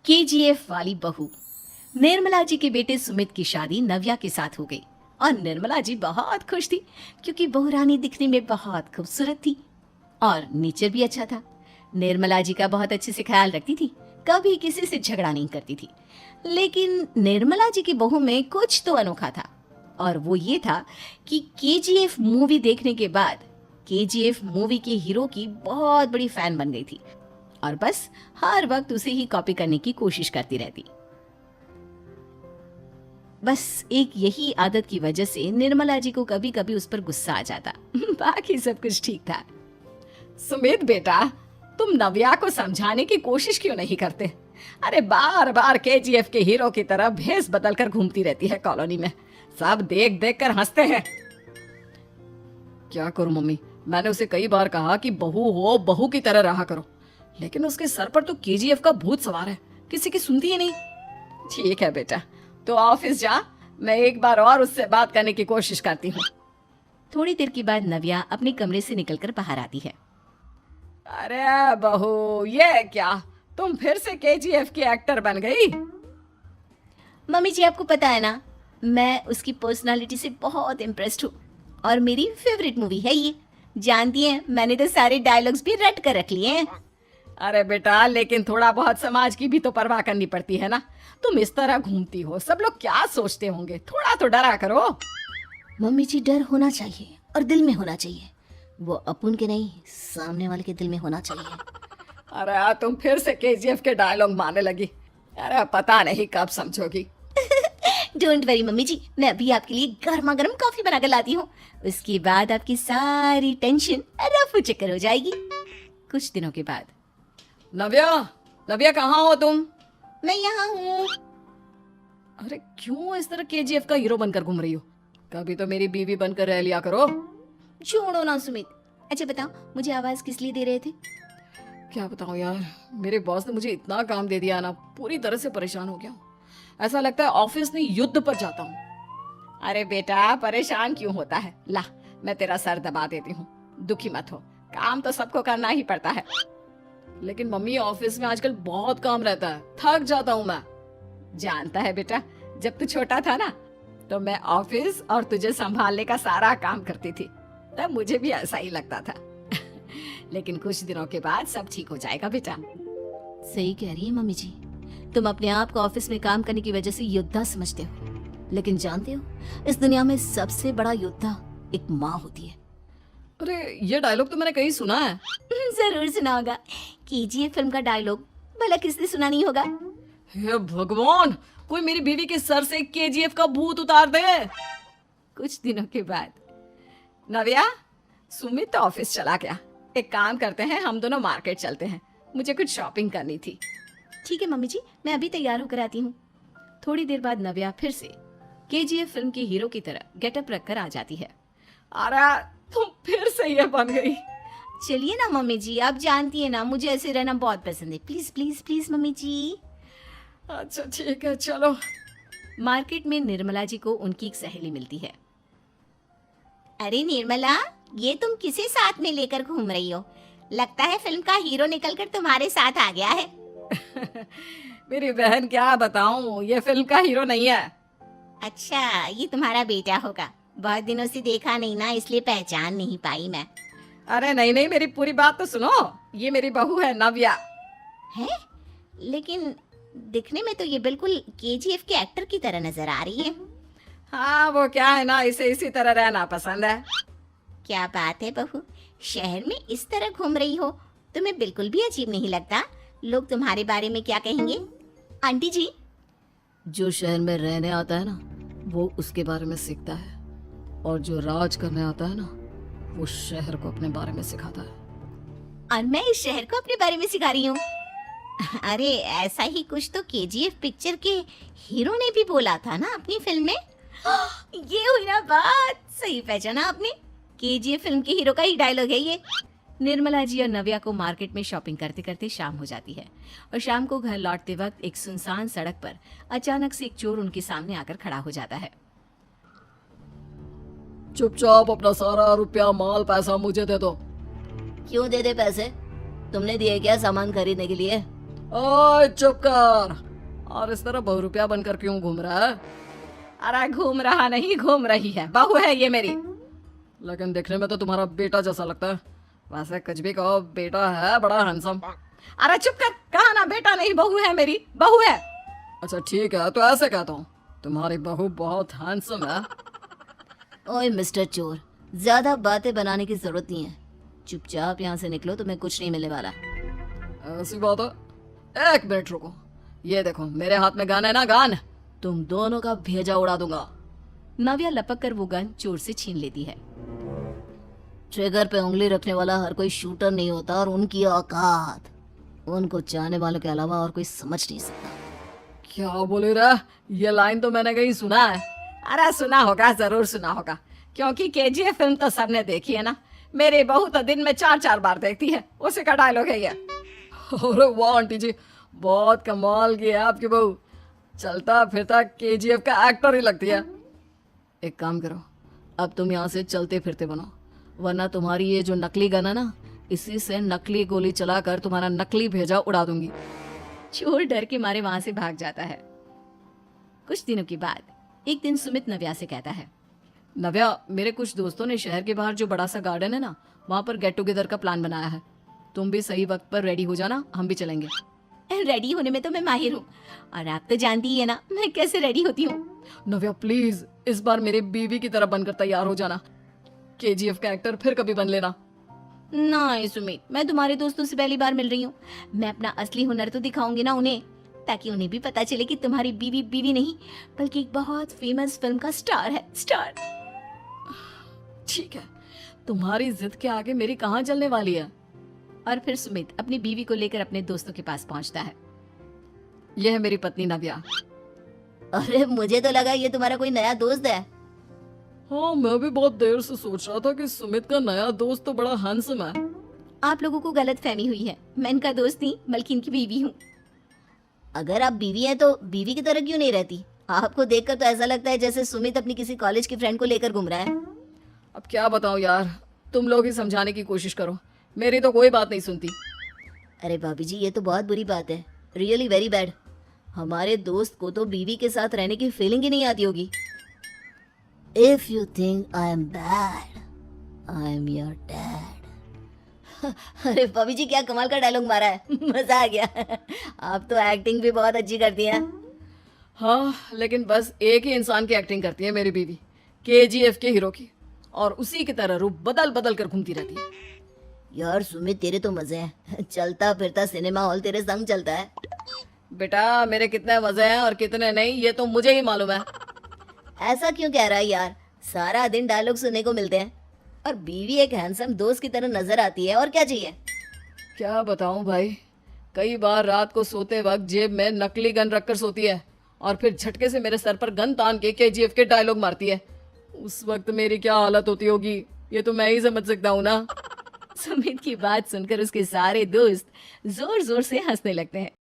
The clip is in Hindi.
केजीएफ वाली बहू। निर्मला जी के बेटे सुमित की शादी नव्या के साथ हो गई और निर्मला जी बहुत खुश थी क्योंकि बहू रानी दिखने में बहुत खूबसूरत थी और नेचर भी अच्छा था। निर्मला जी का बहुत अच्छे से ख्याल रखती थी, कभी किसी से झगड़ा नहीं करती थी। लेकिन निर्मला जी की बहू में कुछ तो अनोखा था और वो ये था कि केजीएफ मूवी देखने के बाद केजीएफ मूवी के हीरो की बहुत बड़ी फैन बन गई थी और बस हर वक्त उसे ही कॉपी करने की कोशिश करती रहती। बस एक यही आदत की वजह से निर्मला जी को कभी कभी उस पर गुस्सा आ जाता। बाकी सब कुछ ठीक था। सुमित बेटा, तुम नव्या को समझाने की कोशिश क्यों नहीं करते? अरे बार बार केजीएफ के हीरो की तरह भेस बदलकर घूमती रहती है कॉलोनी में, सब देख देख कर हंसते हैं। क्या करूं मम्मी, मैंने उसे कई बार कहा कि बहू हो, बहू की तरह रहा करो, लेकिन उसके सर पर तो केजीएफ का भूत सवार है, किसी की सुनती ही नहीं। ठीक है बेटा, तो ऑफिस जा, मैं एक बार और उससे बात करने की कोशिश करती हूँ। थोड़ी देर के बाद नव्या अपने कमरे से निकलकर बाहर आती है। अरे बहू, ये क्या, तुम फिर से केजीएफ की एक्टर बन गई? मम्मी जी, आपको पता है ना, मैं उसकी पर्सनालिटी से बहुत इम्प्रेस्ड हूँ और मेरी फेवरेट मूवी है ये। जानती हैं, मैंने तो सारे डायलॉग्स भी रट कर रख लिए हैं। अरे बेटा, लेकिन थोड़ा बहुत समाज की भी तो परवाह करनी पड़ती है ना। तुम इस तरह घूमती हो, सब लोग क्या सोचते होंगे, थोड़ा तो डरा करो। मम्मी जी, डर होना चाहिए और दिल में होना चाहिए, वो अपन के नहीं, सामने वाले के दिल में होना चाहिए। अरे तुम फिर से केजीएफ के डायलॉग मारने लगी। अरे पता नहीं कब समझोगी। डोंट वरी मम्मी जी, मैं अभी आपके लिए गर्मा गर्म कॉफी बनाकर लाती हूँ, उसके बाद आपकी सारी टेंशन रफू चक्कर हो जाएगी। कुछ दिनों के बाद। नव्या, नव्या कहाँ हो तुम? मैं यहाँ हूँ। अरे क्यों इस तरह केजीएफ का हीरो बनकर घूम रही हो? कभी तो मेरी बीवी बनकर रह लिया करो। छोड़ो ना सुमित। अच्छा बताओ, मुझे आवाज किस लिए दे रहे थे? क्या बताऊं यार, मेरे बॉस ने मुझे इतना काम दे दिया ना, पूरी तरह से परेशान हो गया हूँ। ऐसा लगता है ऑफिस में युद्ध पर जाता हूँ। अरे बेटा, परेशान क्यों होता है, ला मैं तेरा सर दबा देती हूँ, दुखी मत हो, काम तो सबको करना ही पड़ता है। लेकिन मम्मी, ऑफिस में आजकल बहुत काम रहता है, थक जाता हूँ मैं। जानता है बेटा, जब तू छोटा था ना, तो मैं ऑफिस और तुझे संभालने का सारा काम करती थी, तब मुझे भी ऐसा ही लगता था। लेकिन कुछ दिनों के बाद सब ठीक हो जाएगा बेटा। सही कह रही है मम्मी जी, तुम अपने आप को ऑफिस में काम करने की वजह से योद्धा समझते हो, लेकिन जानते हो, इस दुनिया में सबसे बड़ा योद्धा एक माँ होती है। अरे ये डायलॉग तो मैंने कहीं सुना है। जरूर सुना होगा, केजीएफ फिल्म का डायलॉग, भला किसने सुना नहीं होगा? हे भगवान, कोई मेरी बीवी के सर से केजीएफ का भूत उतार दे। कुछ दिनों के बाद। नव्या, सुमित तो ऑफिस चला गया, एक काम करते हैं, हम दोनों मार्केट चलते हैं, मुझे कुछ शॉपिंग करनी थी। ठीक है मम्मी जी, मैं अभी तैयार होकर आती हूँ। थोड़ी देर बाद नव्या फिर से केजीएफ फिल्म के हीरो की तरह गेटअप रखकर आ जाती है। अरे तुम फिर से ये बन गई। चलिए ना मम्मी जी, आप जानती है ना, मुझे ऐसे रहना बहुत पसंद है, प्लीज प्लीज प्लीज मम्मी जी। अच्छा ठीक है, चलो। मार्केट में निर्मला जी को उनकी एक सहेली मिलती है। अरे निर्मला, ये तुम किसे साथ में लेकर घूम रही हो? लगता है फिल्म का हीरो निकलकर तुम्हारे साथ आ गया है। मेरी बहन, क्या बताऊं, ये फिल्म का हीरो नहीं है। अच्छा, ये तुम्हारा बेटा होगा, बहुत दिनों से देखा नहीं ना, इसलिए पहचान नहीं पाई मैं। अरे नहीं नहीं, मेरी पूरी बात तो सुनो, ये मेरी बहू है नव्या। है? लेकिन दिखने में तो ये बिल्कुल केजीएफ के एक्टर की तरह नजर आ रही है। हाँ, वो क्या है ना, इसे इसी तरह रहना पसंद है। क्या बात है बहू, शहर में इस तरह घूम रही हो, तुम्हें बिल्कुल भी अजीब नहीं लगता? लोग तुम्हारे बारे में क्या कहेंगे? आंटी जी, जो शहर में रहने आता है ना, वो उसके बारे में सीखता है, और जो राज करने आता है ना, वो शहर को अपने बारे में सिखाता है। और मैं इस शहर को अपने बारे में सिखा रही हूँ। अरे ऐसा ही कुछ तो केजीएफ पिक्चर के हीरो ने भी बोला था ना अपनी फिल्म में। ये हुई ना बात, सही पहचाना आपने, केजीएफ फिल्म के हीरो का ही डायलॉग है ये। निर्मला जी और नव्या को मार्केट में शॉपिंग करते करते शाम हो जाती है और शाम को घर लौटते वक्त एक सुनसान सड़क पर अचानक से एक चोर उनके सामने आकर खड़ा हो जाता है। चुपचाप अपना सारा रुपया, माल, पैसा मुझे दे दो। क्यों दे दे पैसे? तुमने दिए क्या सामान खरीदने के लिए? ओए चुप कर। और इस तरह बहुरूपिया बनकर क्यों घूम रहा है? अरे घूम रहा नहीं, घूम रही है, बहू है ये मेरी। लेकिन देखने में तो तुम्हारा बेटा जैसा लगता है। वैसे कुछ भी कहो, बेटा है बड़ा हैंडसम। अरे चुप कर, कहा ना बेटा नहीं, बहू है मेरी, बहू है। अच्छा ठीक है, तो ऐसे कहता हूँ, तुम्हारी बहू बहुत हैंडसम है। ओए मिस्टर चोर, ज्यादा बातें बनाने की जरूरत नहीं है। चुपचाप यहाँ से निकलो, तुम्हें कुछ नहीं मिलने वाला। ऐसी बात है। एक मिनट रुको, ये देखो मेरे हाथ में गन है ना, गन। तुम दोनों का भेजा उड़ा दूंगा। नव्या लपक कर वो गन चोर से छीन लेती है। ट्रिगर पे उंगली रखने वाला हर कोई शूटर नहीं होता, और उनकी औकात उनको चाहने वालों के अलावा और कोई समझ नहीं सकता। क्या बोले रे? ये लाइन तो मैंने कहीं सुना है। अरे सुना होगा, जरूर सुना होगा, क्योंकि केजीएफ फिल्म तो सबने देखी है ना। मेरी बहू तो दिन में 4-4 बार देखती है, उसी का डायलॉग है ये। अरे वाह आंटी जी, बहुत कमाल की है आपकी बहू। चलता फिरता केजीएफ का एक्टर ही लगती है। एक काम करो, अब तुम यहाँ से चलते फिरते बनो, वरना तुम्हारी ये जो नकली गन है ना, इसी से नकली गोली चलाकर तुम्हारा नकली भेजा उड़ा दूंगी। चोर डर के मारे वहां से भाग जाता है। कुछ दिनों के बाद एक दिन सुमित नव्या से कहता है, नव्या, मेरे कुछ दोस्तों ने शहर के बाहर जो बड़ा सा गार्डन है ना, वहाँ पर गेट टुगेदर का प्लान बनाया है। तुम भी सही वक्त पर रेडी हो जाना, हम भी चलेंगे। रेडी होने में तो मैं माहिर हूँ, और आप तो जानती ही है ना मैं कैसे रेडी होती हूँ। नव्या प्लीज, इस बार मेरे बीवी की तरह बनकर तैयार हो जाना। केजीएफ का एक्टर फिर कभी बन लेना। नहीं सुमित, मैं तुम्हारे दोस्तों से पहली बार मिल रही हूँ। मैं अपना असली हुनर तो दिखाऊंगी ना उन्हें, ताकि उन्हें भी पता चले कि तुम्हारी बीवी बीवी नहीं, बल्कि एक बहुत फेमस फिल्म का स्टार है, स्टार। ठीक है, तुम्हारी जिद के आगे मेरी कहाँ चलने वाली है। और फिर सुमित अपनी बीवी को लेकर अपने दोस्तों के पास पहुंचता है। यह है मेरी पत्नी नव्या। अरे मुझे तो लगा ये तुम्हारा कोई नया दोस्त है। हाँ, मैं भी बहुत देर से सोच रहा था कि सुमित का नया दोस्त तो बड़ा हैंडसम है। आप लोगों को गलत फहमी हुई है, मैं इनका दोस्त नहीं बल्कि इनकी बीवी हूँ। अगर आप बीवी हैं तो बीवी की तरह क्यों नहीं रहती? आपको देखकर तो ऐसा लगता है जैसे सुमित अपनी किसी कॉलेज की फ्रेंड को लेकर घूम रहा है। अब क्या बताऊं यार, तुम लोग ही समझाने की कोशिश करो, मेरी तो कोई बात नहीं सुनती। अरे भाभी जी, ये तो बहुत बुरी बात है, रियली वेरी बैड। हमारे दोस्त को तो बीवी के साथ रहने की फीलिंग ही नहीं आती होगी। If you think I am bad, I am your dad. अरे भाभी जी, क्या कमाल का डायलॉग मारा है, मजा आ गया। आप तो एक्टिंग भी बहुत अच्छी करती हैं। हाँ, लेकिन बस एक ही इंसान की एक्टिंग करती है मेरी बीवी, केजीएफ के हीरो की, और उसी की तरह रूप बदल बदल कर घूमती रहती है। यार सुमित, तेरे तो मजे हैं, चलता फिरता सिनेमा हॉल तेरे संग चलता है। बेटा, मेरे कितने मजे हैं और कितने नहीं, ये तो मुझे ही मालूम है। ऐसा क्यों कह रहा है यार? सारा दिन डायलॉग सुनने को मिलते हैं, और बीवी एक हैंडसम दोस्त की तरह नजर आती है, और क्या चाहिए? क्या बताऊं भाई, कई बार रात को सोते वक्त जेब में नकली गन रखकर सोती है, और फिर झटके से मेरे सर पर गन तान के केजीएफ के डायलॉग मारती है। उस वक्त मेरी क्या हालत होती होगी, ये तो मैं ही समझ सकता हूँ ना। सुमित की बात सुनकर उसके सारे दोस्त जोर जोर से हंसने लगते हैं।